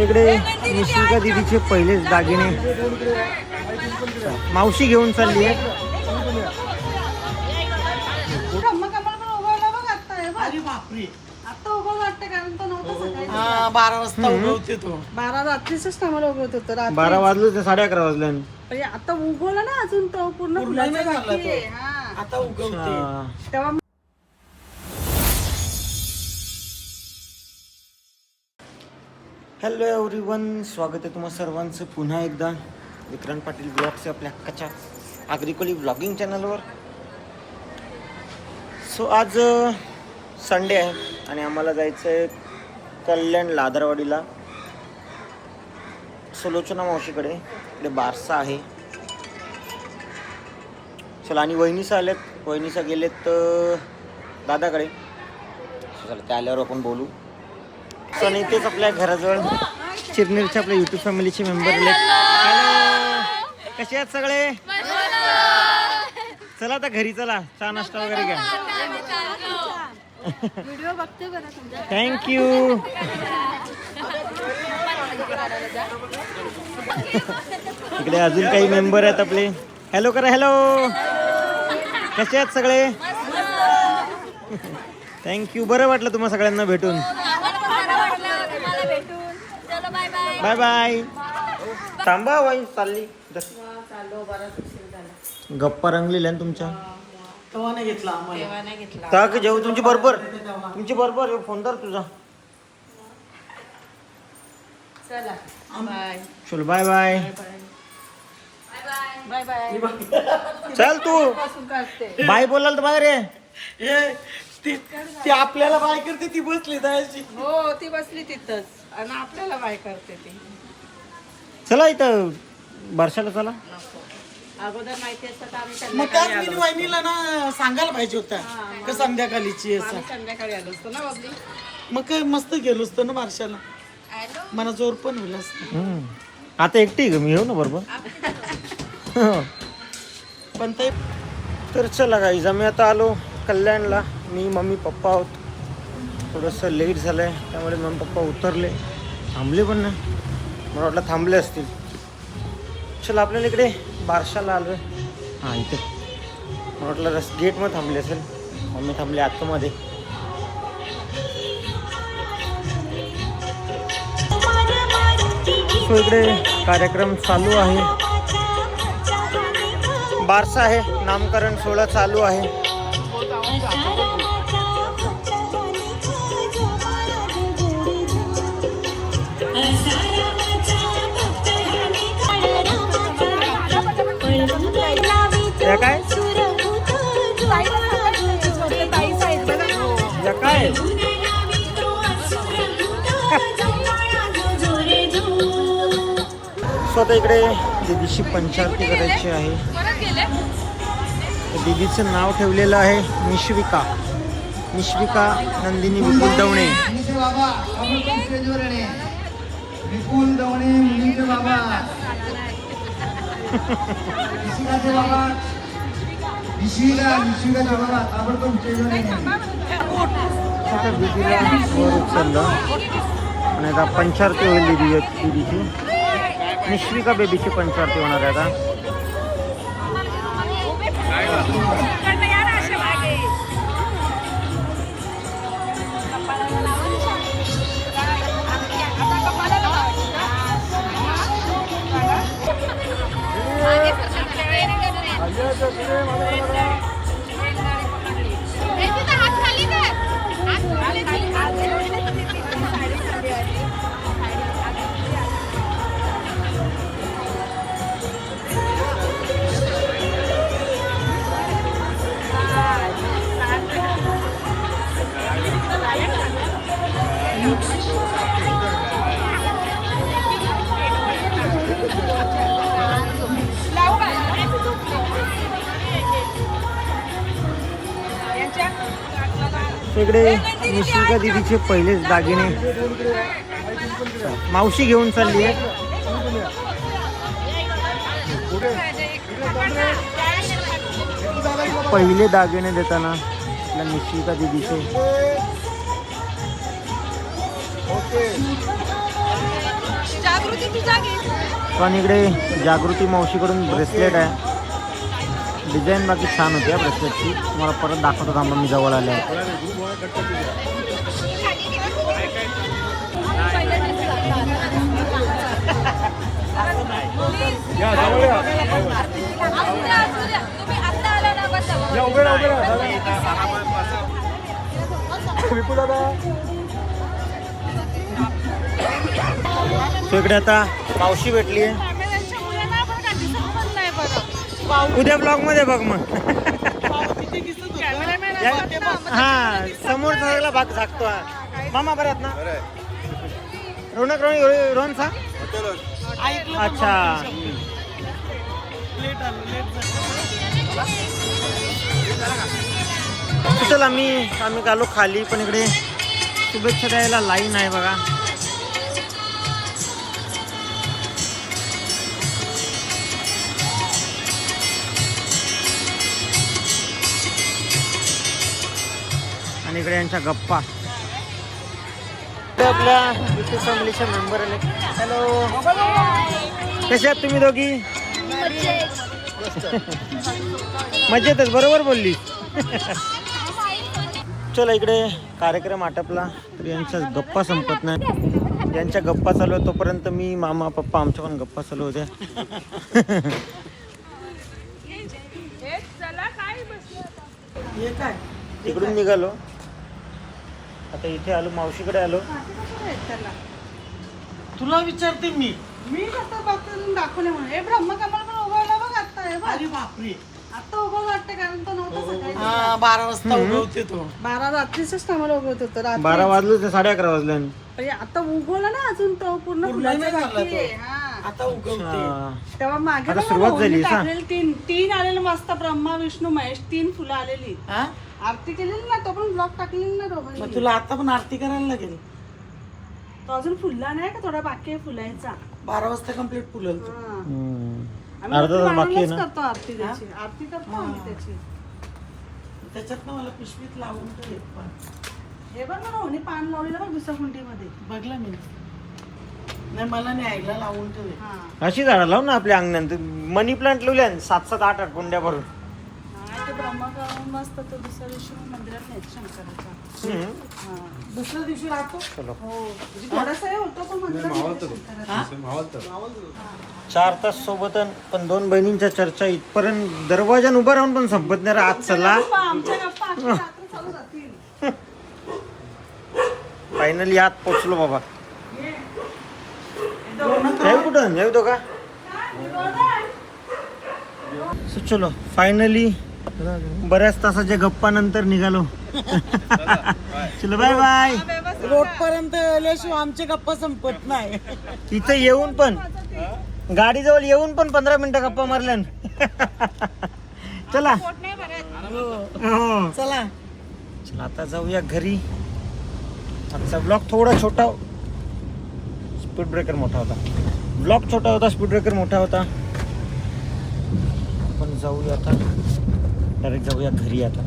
इकडे निशिका दीदीचे पहिलेच दागिने मावशी घेऊन चालली आहे. आता उभं वाटतं कारण तो नव्हता सकाळी. 12 वाजता उगवते तो. 12 रात्रीच टायमाला उगवत होतं रात्री. 12 वाजले ते 11:30 वाजले. म्हणजे आता उगवला ना अजून तो पूर्ण फुलाचा नाही झाला बाकी आहे. तो. हा. आता उगवते. तेव्हा हॅलो एव्हरीवन, स्वागत आहे तुम्हा सर्वांचं पुन्हा एकदा विक्रांत पाटील ब्लॉगचे आपल्या हक्काच्या आग्रिकोली ब्लॉगिंग चॅनलवर. सो आज संडे आहे आणि आम्हाला जायचं आहे कल्याण लादरवाडीला सुलोचना मावशीकडे. इकडे बारसा आहे. चला, आणि वहिनीसा आल्यात. वहिनीसा गेलेत दादाकडे. चला, त्या आल्यावर आपण बोलू. सण इथेच आपल्या घराजवळ चिरनेरच्या आपल्या युट्यूब फॅमिलीचे मेंबर आले. हॅलो, कसे आहेत सगळे? चला आता घरी चला, चहा नाश्ता वगैरे घ्या. व्हिडिओ बघते बरं तुमचा. थँक्यू. इकडे अजून काही मेंबर आहेत आपले. हॅलो करा. हॅलो, कसे आहेत सगळे? थँक्यू. बरं वाटलं तुम्हा सगळ्यांना भेटून. Bye bye. थांबा वाई चालली. गप्पा रंगलेल्या ना तुमच्या. तेव्हा नाही घेतला आम्हाला. का की जेव तुमची बरोबर फोन कर तुझा. चला बाय चल बाय बाय. Bye bye. चल तू पासून काढते. बाय बोलाल तर बाहेर ये. हे ती आपल्याला बाय करते, ती बसली जायची. हो ती बसली तिथंच आणि आपल्याला बाय करते ती. चला इथं बारशाला चला. अगोदर माहिती असतं तर आम्ही मग संध्याकाळी त्याच आलो मी वहिनीला ना सांगायला पाहिजे होता का संध्याकाळीची असतो. असं. आम्ही संध्याकाळी आलो असतो ना बबली. मग काय मस्त गेलो असतो ना बारशाला. मला जोर पण होईल असतं. आता एकटी ग मी येऊ ना बरोबर. पण ते तर चला गाईज, आम्ही आता आलो कल्याणला. मी मम्मी पप्पा आहोत. थोडंसं लेट झालं आहे त्यामुळे मम्मी पप्पा उतरले. थांबले पण नाही, मला वाटलं थांबले असतील. चला, आपल्याला इकडे बारशाला आलो आहे. हां, इथे मला वाटलं गेटमध्ये थांबले असेल. मम्मी थांबले आतमध्ये. सो इकडे कार्यक्रम चालू आहे. बारसा आहे, नामकरण सोहळा चालू आहे. या काय या काय स्वतः इकडे दीदीशी पंचारती करायची आहे. दीदीचं नाव ठेवलेलं आहे निश्विका. निश्विका नंदिनी विपुल दवणे. विपुल दवणे मुलीचे बाबा. निशिकाचे बाबा. निशिकाचे बाबा ताबडतोब स्टेजवर आता दीदीला वर उचललं आणि आता पंचारती होईल दीदीची. निश्विका बेबीची पंचारती होणार आहे आता. इकडे निशिका दीदीचे पहिलेच दागिने मावशी घेऊन चालली आहे. पहिले दागिने देताना आपल्या निशिका दीदीचे. पण इकडे जागृती मावशीकडून ब्रेसलेट आहे. डिझाईन बाकी छान होती या ब्रेसलेटची. तुम्हाला परत दाखवतो थांबा मी जवळ आले इकडे आता मावशी भेटली आहे. उद्या ब्लॉग मध्ये बघ मग. हा समोर सगळा भाग झाकतो. मामा बऱ्यात ना रोनक रोहन सा अच्छा. चल आम्ही आलो खाली. पण इकडे शुभेच्छा द्यायला लाईन आहे बघा. आणि इकडे यांच्या गप्पा. आपल्या युट्यूब फॅमिलीचे मेंबर आले. हॅलो कसे आहात तुम्ही दोघी? मजेतच बरोबर बोलली. चला इकडे कार्यक्रम आटपला तर यांच्या गप्पा संपत नाही. यांच्या गप्पा चालू आहे तोपर्यंत मी मामा पप्पा आमच्या पण गप्पा चालू होत्या. तिकडून निघालो आता इथे आलो मावशीकडे आलो. तुला विचारते मी. कसं बघतो दाखवले म्हणून हे ब्रह्मकमल पण उभवला बघ आता. हे बघ अरे बापरे. आता उभं वाटतं कारण तो नव्हता सकाळी. 12 वाजता उगवते तो. 12 रात्रीच टायमाला उभवत होतं. 12 वाजले ते 11:30 वाजले. म्हणजे आता उगवला ना अजून तो पूर्ण नाही फुलाचा झाला बाकी आहे. तो. हा. आता उगवते. तेव्हा मागे आता बघा सुरुवात भाऊनी झाली, हा? टाकलेली तीन आलेले मस्त ब्रह्मा विष्णू महेश 3 फुलं आलेली. हा? आरती केलेली ना तो पण ब्लॉक टाकलेली ना दोघांनी. मग तुला आता पण आरती करायला लागेल. तो अजून फुलला नाही का थोडा बाकी आहे फुलायचा. 12 वाजता कंप्लीट फुलेल तो. हा. अर्धा आम्ही तास बाकी आहे मांडूनच ना. करतो आरती त्याची. आरती करतो आम्ही त्याची. त्याच्यात ना मला पिशवीत लावून ठेव पण. हे बघ ना रोहनी पान लावलेलं बघ दुसऱ्या कुंडीमध्ये. बघला मी. नाही मला न्यायला लावून ठेव. हा. अशी झाडं लावून ना आपल्या अंगणात. मनी प्लांट लावल्या 7-7, 8-8 कुंड्या भरून. हा, ते ब्रह्मा गाऊन मस्त तो दुसऱ्या दिवशी मंदिरात न्यायचं शंकराच्या. हा. दुसऱ्या दिवशी राहतो. चलो हो म्हणजे थोडासा हे होतो पण मंदिरात न्यायचं शंकराच्या. 4 तास सोबत पण 2 बहिणींच्या चर्चा इथपर्यंत दरवाजान उभं राहून पण संपत नाही. आज चला आमच्या गप्पा अख्खी रात्र चालू राहतील. फायनली आत पोचलो बाबा. जाऊ कुठं जाऊ तो का. So, चलो फायनली बऱ्याच तासाच्या गप्पा नंतर निघालो. चलो बाय बाय. रोड पर्यंत आल्याशिवाय आमचे गप्पा संपत नाही. इथं येऊन पण गाडीजवळ येऊन पण 15 मिनिटं गप्पा मारल्या. चला हो चला चला आता जाऊया घरी. आजचा ब्लॉग थोडा छोटा. स्पीड ब्रेकर मोठा होता. ब्लॉग छोटा होता स्पीड ब्रेकर मोठा होता. आपण जाऊया आता डायरेक्ट जाऊया घरी आता.